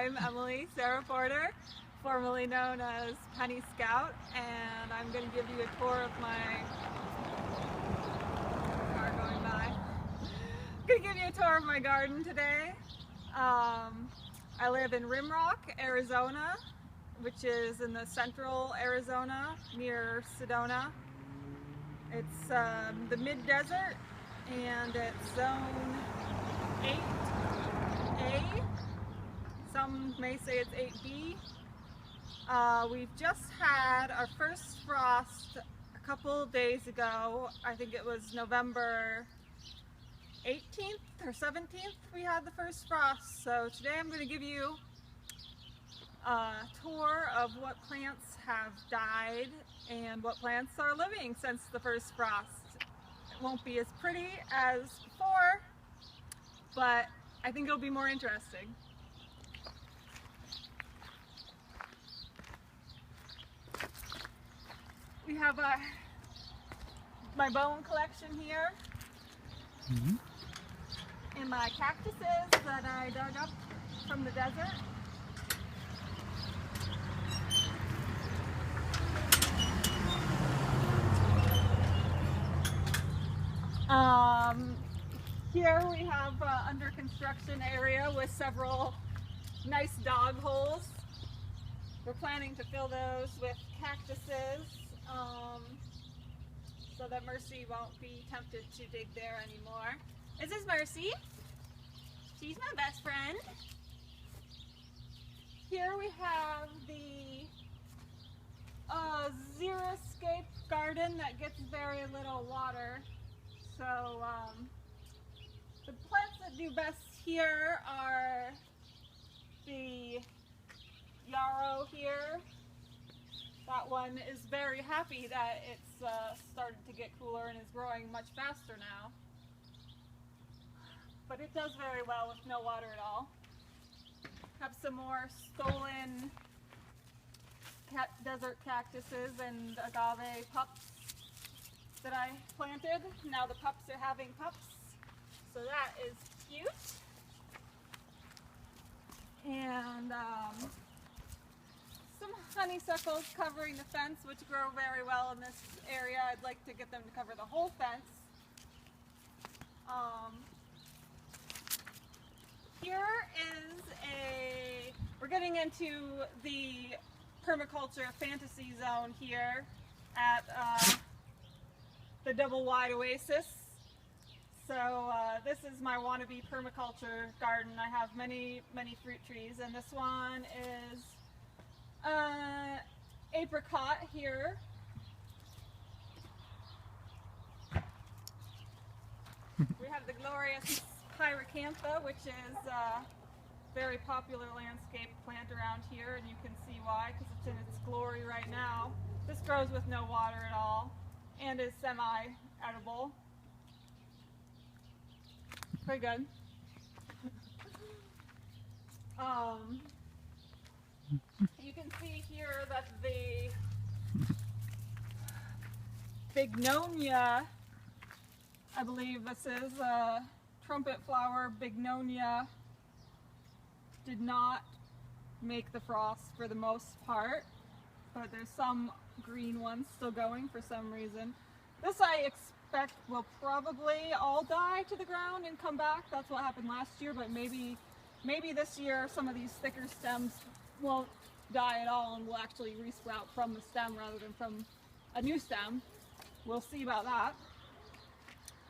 I'm Emily Sarah Porter, formerly known as Penny Scout, and I'm going to give you a tour of my car going by. I'm going to give you a tour of my garden today. I live in Rimrock, Arizona, which is in the central Arizona near Sedona. It's the mid-desert, and it's zone 8A. Some may say it's 8B. We've just had our first frost a couple days ago. I think it was November 18th or 17th we had the first frost. So today I'm going to give you a tour of what plants have died and what plants are living since the first frost. It won't be as pretty as before, but I think it'll be more interesting. We have my bone collection here, and my cactuses that I dug up from the desert. Here we have under construction area with several nice dog holes. We're planning to fill those with cactuses so that Mercy won't be tempted to dig there anymore. Is this Mercy? She's my best friend. Here we have the Xeriscape Garden that gets very little water. So the plants that do best here are the yarrow here. That one is very happy that it's started to get cooler and is growing much faster now. But it does very well with no water at all. Have some more stolen desert cactuses and agave pups that I planted. Now the pups are having pups, so that is cute. And some honeysuckles covering the fence, which grow very well in this area. I'd like to get them to cover the whole fence. Here is we're getting into the permaculture fantasy zone here at the Doublewide Oasis. So this is my wannabe permaculture garden. I have many fruit trees, and this one is apricot here. We have the glorious pyracantha, which is a very popular landscape plant around here, and you can see why, because it's in its glory right now. This grows with no water at all and is semi-edible. Pretty good. You can see here that the Bignonia, I believe this is a trumpet flower, Bignonia, did not make the frost for the most part, but there's some green ones still going for some reason. This I expect will probably all die to the ground and come back. That's what happened last year, but maybe this year some of these thicker stems won't die at all and will actually resprout from the stem rather than from a new stem. We'll see about that.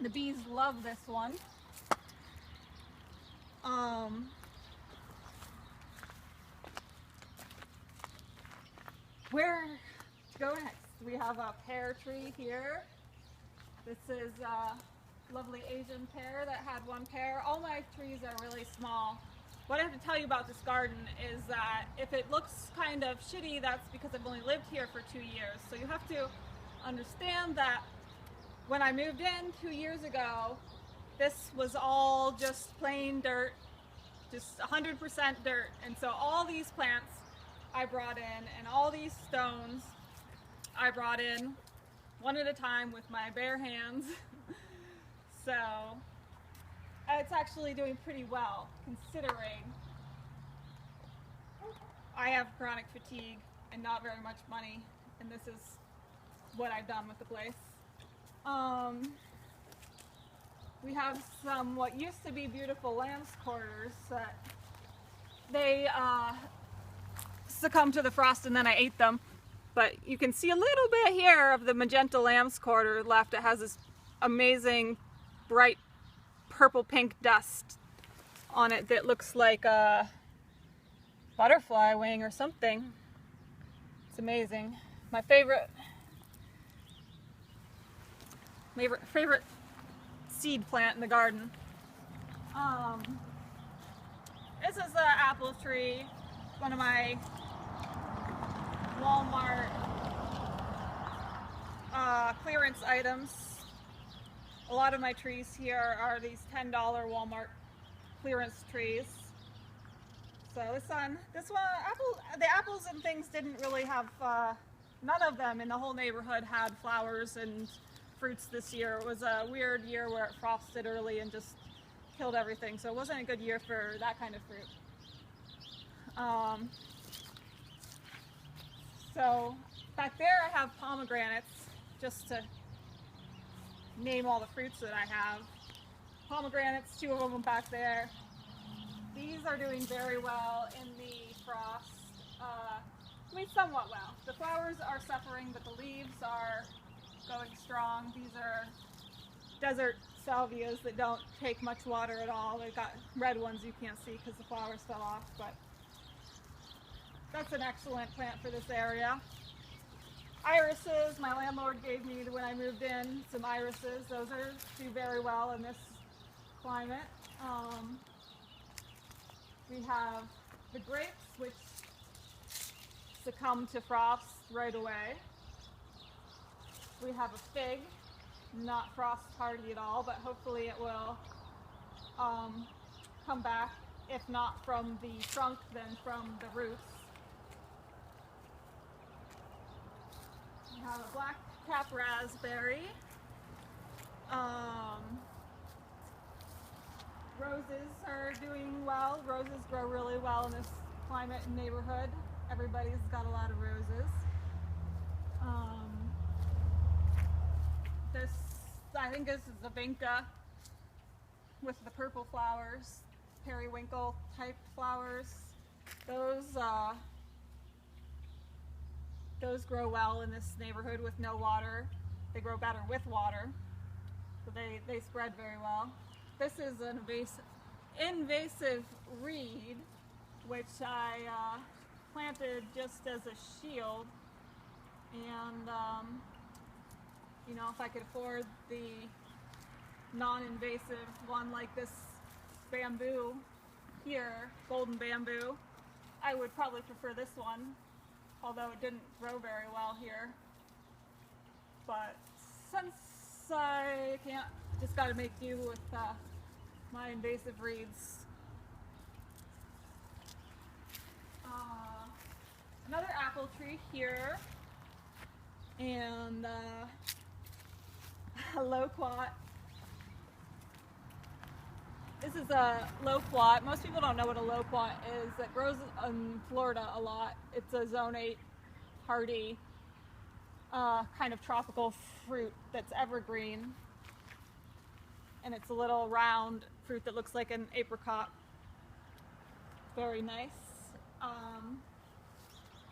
The bees love this one. Where to go next? We have a pear tree here. This is a lovely Asian pear that had one pear. All my trees are really small. What I have to tell you about this garden is that if it looks kind of shitty, that's because I've only lived here for 2 years. So you have to understand that when I moved in 2 years ago, this was all just plain dirt, just 100% dirt. And so all these plants I brought in, and all these stones I brought in one at a time with my bare hands. So it's actually doing pretty well considering I have chronic fatigue and not very much money, and this is what I've done with the place. We have some what used to be beautiful lambsquarters that they succumbed to the frost and then I ate them. But you can see a little bit here of the magenta lambsquarter left. It has this amazing bright purple pink dust on it that looks like a butterfly wing or something. It's amazing. My favorite seed plant in the garden. This is an apple tree, one of my Walmart clearance items. A lot of my trees here are these $10 Walmart clearance trees. So this one, the apples and things didn't really have, none of them in the whole neighborhood had flowers and fruits this year. It was a weird year where it frosted early and just killed everything. So it wasn't a good year for that kind of fruit. So back there I have pomegranates, just to name all the fruits that I have. Pomegranates, 2 of them back there. These are doing very well in the frost. I mean, somewhat well. The flowers are suffering, but the leaves are going strong. These are desert salvias that don't take much water at all. They've got red ones you can't see because the flowers fell off, but that's an excellent plant for this area. Irises, my landlord gave me when I moved in some irises. Those do very well in this climate. We have the grapes, which succumb to frost right away. We have a fig, not frost hardy at all, but hopefully it will come back, if not from the trunk, then from the roots. We have a black cap raspberry. Roses are doing well. Roses grow really well in this climate and neighborhood. Everybody's got a lot of roses. I think this is a vinca with the purple flowers, periwinkle type flowers. Those grow well in this neighborhood with no water. They grow better with water, so they spread very well. This is an invasive reed, which I planted just as a shield, and you know, if I could afford the non-invasive one like this bamboo here, golden bamboo, I would probably prefer this one, although it didn't grow very well here. But since I can't, just got to make do with my invasive reeds. Another apple tree here, and a loquat. This is a loquat. Most people don't know what a loquat is. It grows in Florida a lot. It's a zone 8 hardy kind of tropical fruit that's evergreen. And it's a little round fruit that looks like an apricot. Very nice.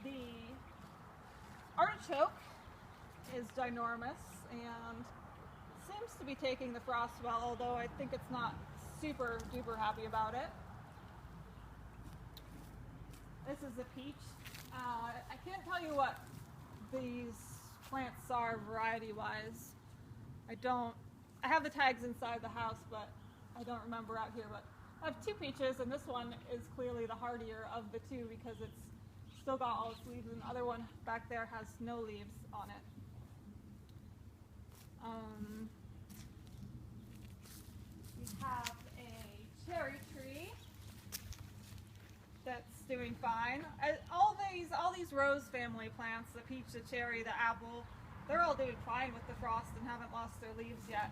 The artichoke is ginormous and seems to be taking the frost well, although I think it's not super duper happy about it. This is a peach. I can't tell you what these plants are variety wise. I have the tags inside the house, but I don't remember out here. But I have 2 peaches, and this one is clearly the hardier of the 2 because it's still got all its leaves, and the other one back there has no leaves on it. We have a cherry tree that's doing fine. All these rose family plants, the peach, the cherry, the apple, they're all doing fine with the frost and haven't lost their leaves yet.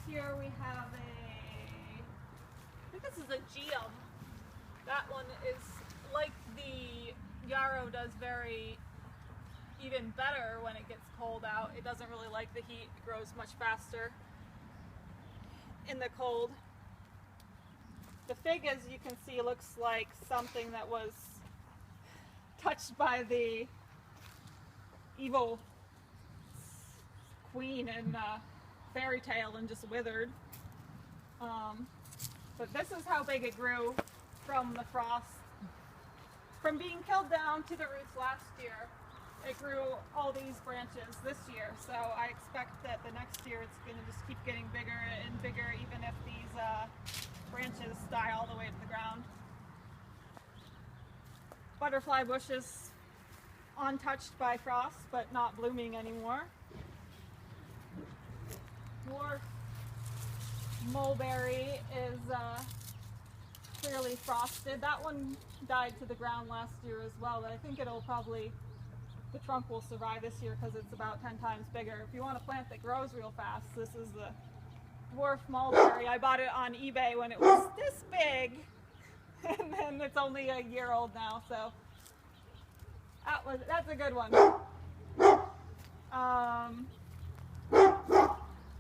Here we have I think this is a geum. That one is like the yarrow does very even better when it gets cold out. It doesn't really like the heat. It grows much faster in the cold. The fig, as you can see, looks like something that was touched by the evil queen in fairy tale and just withered. But this is how big it grew from the frost. From being killed down to the roots last year, it grew all these branches this year. So I expect that the next year it's going to just keep getting bigger and bigger, even if these branches die all the way to the ground. Butterfly bushes untouched by frost, but not blooming anymore. Worf Mulberry is clearly frosted. That one died to the ground last year as well, but I think it'll probably, the trunk will survive this year because it's about 10 times bigger. If you want a plant that grows real fast, this is the Worf Mulberry. I bought it on eBay when it was this big, and then it's only a year old now, so that's a good one.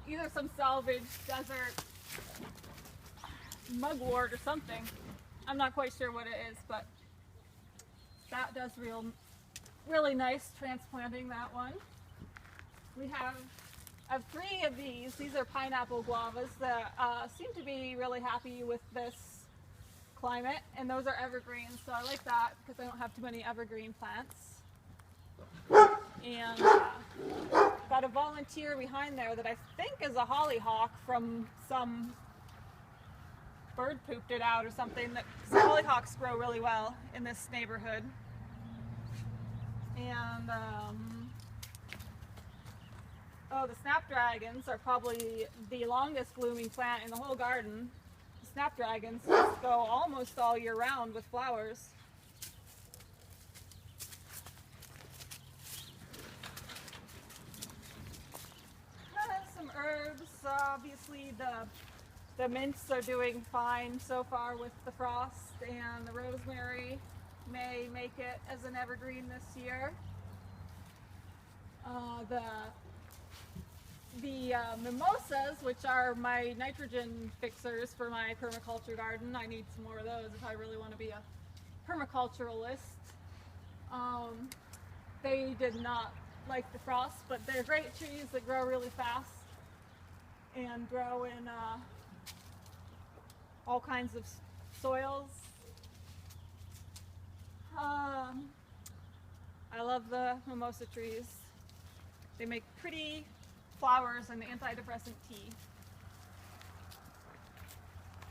Either some salvage desert mugwort or something. I'm not quite sure what it is, but that does really nice transplanting, that one. We have 3 of these. These are pineapple guavas that seem to be really happy with this climate, and those are evergreens, so I like that because I don't have too many evergreen plants. And got a volunteer behind there that I think is a hollyhock from some bird pooped it out or something. Because hollyhocks grow really well in this neighborhood. And oh, the snapdragons are probably the longest blooming plant in the whole garden. The snapdragons just go almost all year round with flowers. Some herbs, obviously the mints are doing fine so far with the frost, and the rosemary may make it as an evergreen this year. The mimosas, which are my nitrogen fixers for my permaculture garden, I need some more of those if I really want to be a permaculturalist. They did not like the frost, but they're great trees that grow really fast and grow in all kinds of soils. I love the mimosa trees. They make pretty flowers and antidepressant tea.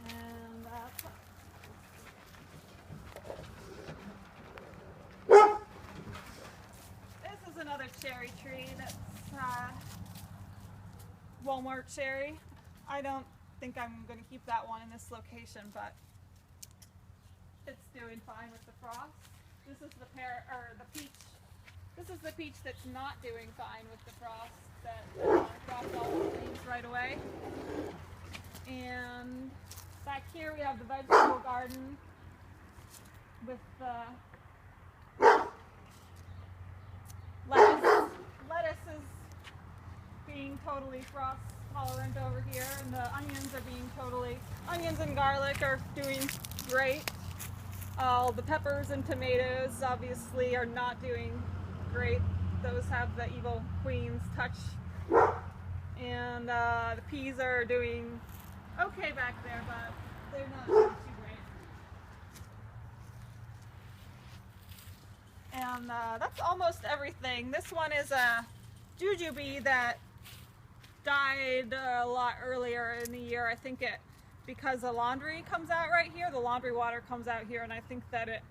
And this is another cherry tree that's Walmart cherry. I don't think I'm going to keep that one in this location, but it's doing fine with the frost. This is the pear, or the peach. This is the peach that's not doing fine with the frost, that dropped all the leaves right away. And back here we have the vegetable garden with the lettuce. Lettuce is being totally frost tolerant over here, and the onions are being onions and garlic are doing great. All the peppers and tomatoes obviously are not doing great. Those have the evil queen's touch. And the peas are doing okay back there, but they're not doing too great. And that's almost everything. This one is a jujubee that died a lot earlier in the year. I think because the laundry comes out right here, the laundry water comes out here, and I think that it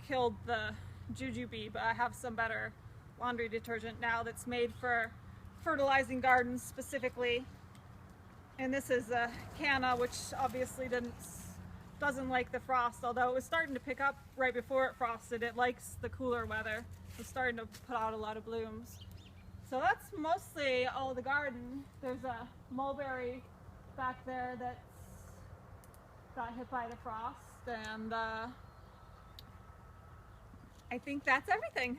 killed the jujubee, but I have some better laundry detergent now that's made for fertilizing gardens specifically. And this is a canna, which obviously doesn't like the frost, although it was starting to pick up right before it frosted. It likes the cooler weather. It's starting to put out a lot of blooms. So that's mostly all the garden. There's a mulberry back there that's got hit by the frost, and I think that's everything.